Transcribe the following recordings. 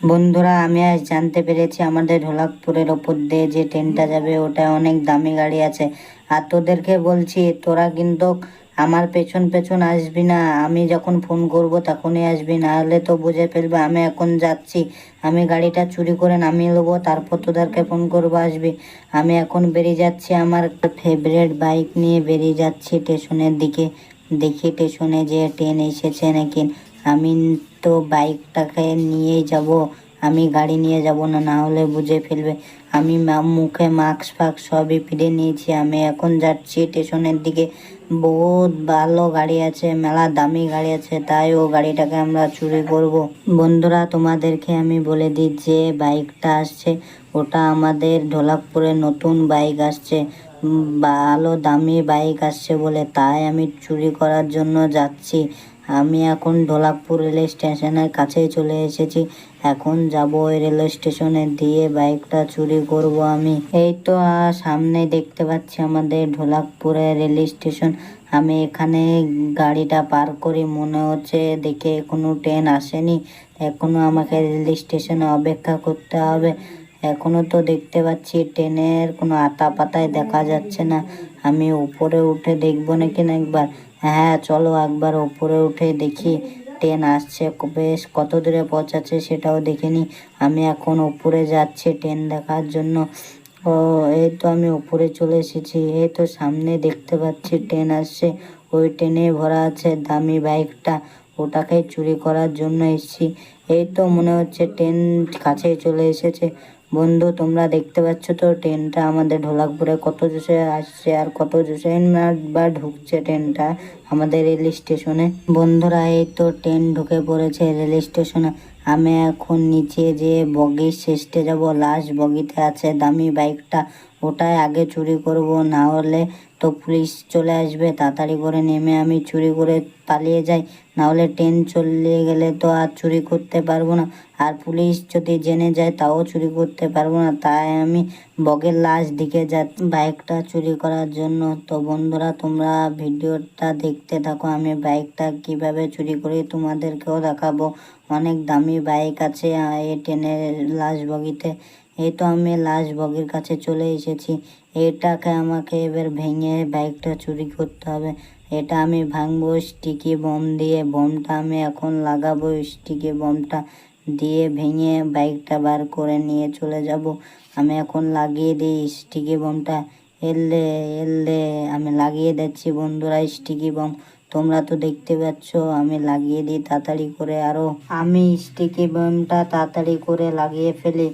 বন্ধুরা, আমি আজ জানতে পেরেছি আমাদের ঢোলাকপুরের ওপর দিয়ে যে ট্রেনটা যাবে ওটা অনেক দামি গাড়ি আছে। আর তোদেরকে বলছি, তোরা কিন্তু আমার পেছন পেছন আসবি না। আমি যখন ফোন করব তখনই আসবি, না হলে তো বুঝে ফেলবে আমি এখন যাচ্ছি। আমি গাড়িটা চুরি করে নামিয়ে নেবো, তারপর তোদেরকে ফোন করবো আসবি। আমি এখন বেরিয়ে যাচ্ছি, আমার ফেভারিট বাইক নিয়ে বেরিয়ে যাচ্ছি স্টেশনের দিকে। দেখি স্টেশনে যে ট্রেন এসেছে নাকি। আমি তো বাইকটাকে নিয়েই যাব, আমি গাড়ি নিয়ে যাব না, না হলে বুঝে ফেলবে। আমি মুখে মাস্ক ফাক্স সবই ফিরে নিয়েছি। আমি এখন যাচ্ছি স্টেশনের দিকে। বহুত ভালো গাড়ি আছে, মেলা দামি গাড়ি আছে, তাই ও গাড়িটাকে আমরা চুরি করব। বন্ধুরা, তোমাদেরকে আমি বলে দিই যে বাইকটা আসছে ওটা আমাদের ঢোলাকপুরে নতুন বাইক আসছে। ভালো দামি বাইক আসছে বলে তাই আমি চুরি করার জন্য যাচ্ছি। আমি এখন ঢোলাকপুর রেল স্টেশনের কাছেই চলে এসেছি। এখন যাব ওই রেল স্টেশনে, দিয়ে বাইকটা চুরি করব আমি। এই তো সামনে দেখতে পাচ্ছি আমাদের ঢোলাকপুরের রেল স্টেশন। আমি এখানে গাড়িটা পার করি, মনে হচ্ছে দেখে কোনো ট্রেন আসেনি। এখনো আমাকে রেল স্টেশনে অপেক্ষা করতে হবে। এখনো তো দেখতে পাচ্ছি ট্রেনের কোনো আতা পাতায় দেখা যাচ্ছে না। আমি উপরে উঠে দেখবো নাকি না একবার? হ্যাঁ, চলো একবার উপরে উঠে দেখি ট্রেন আসছে বেশ কত দূরে পৌঁছাচ্ছে সেটাও দেখে নি। আমি এখন উপরে যাচ্ছি ট্রেন দেখার জন্য। ও, এই তো আমি উপরে চলে এসেছি। এই তো সামনে দেখতে পাচ্ছি ট্রেন আসছে, ওই ট্রেনে ভরা আছে দামি বাইকটা, ওটাকে চুরি করার জন্য এসেছি। এই তো মনে হচ্ছে ট্রেন কাছেই চলে এসেছে। বন্ধু, তোমরা দেখতে পাচ্ছ তো ট্রেনটা আমাদের ঢোলাকপুরে কত জোরে আসছে আর কত জোরে বা ঢুকছে ট্রেনটা আমাদের রেল স্টেশনে। বন্ধুরা, এই তো ট্রেন ঢুকে পড়েছে রেল স্টেশনে। আমি এখন নিচে যে বগির শেষে যাব, লাস্ট বগিতে আছে দামি বাইকটা, ওটাই আগে চুরি করব, না হলে তো পুলিশ চলে আসবে। তাড়াতাড়ি করে নেমে আমি চুরি করে পালিয়ে যাই, না হলে ট্রেন চলে গেলে তো আর চুরি করতে পারবো না। আর পুলিশ যদি জেনে যায় তাও চুরি করতে পারবো না। তাই আমি বগের লাস্ট দিকে যা বাইকটা চুরি করার জন্য। তো বন্ধুরা, তোমরা ভিডিওটা দেখতে থাকো, আমি বাইকটা কিভাবে চুরি করি তোমাদেরকেও দেখাবো। অনেক দামি বাইক আছে এই ট্রেনের লাস্ট বগিতে। এই তো আমি লাস্ট বগির কাছে চলে এসেছি। এটাকে আমাকে এবার ভেঙে বাইকটা চুরি করতে হবে। এটা আমি ভাঙবো স্টিকি বম দিয়ে। বমটা আমি এখন লাগাবো, স্টিকি বমটা দিয়ে ভেঙে বাইকটা বার করে নিয়ে চলে যাব। আমি এখন লাগিয়ে দিই স্টিকি বমটা। এলে এলে আমি লাগিয়ে দিচ্ছি বন্ধুরা স্টিকি বম। তোমরা তো দেখতে পাচ্ছ আমি লাগিয়ে দিই তাড়াতাড়ি করে। আরো আমি স্টিকি বমটা তাড়াতাড়ি করে লাগিয়ে ফেলি,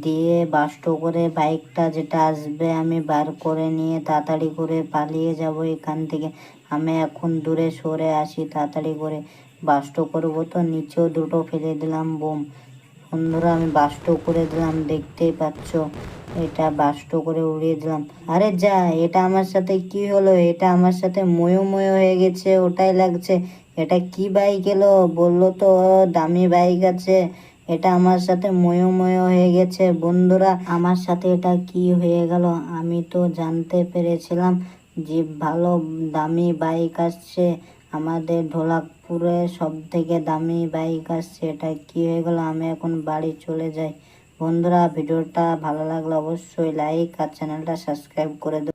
দিয়ে বাস্ট করে বাইকটা যেটা আসবে আমি বার করে নিয়ে তাড়াতাড়ি করে পালিয়ে যাব এখান থেকে। আমি এখন দূরে সরে আসি তাড়াতাড়ি করে। বাস্ট করবো তো নিচেও দুটো ফেলে দিলাম বোম। বন্ধুরা, আমি বাস্ট করে দিলাম, দেখতেই পাচ্ছ এটা বাস্ট করে উড়িয়ে দিলাম। আরে যা, এটা আমার সাথে কি হলো? এটা আমার সাথে ময়ো ময়ো হয়ে গেছে, ওটাই লাগছে। এটা কি বাইক এলো? বললো তো দামি বাইক আছে, এটা আমার সাথে ময়ো ময়ো হয়ে গেছে। বন্ধুরা, আমার সাথে এটা কি হয়ে গেল? আমি তো জানতে পেরেছিলাম যে ভালো দামি বাইক আসছে আমাদের ঢোলাকপুরে, সব থেকে দামি বাইক আসছে। এটা কি হয়ে গেল? আমি এখন বাড়ি চলে যাই। বন্ধুরা, ভিডিওটা ভালো লাগলে অবশ্যই লাইক আর চ্যানেলটা সাবস্ক্রাইব করে দেব।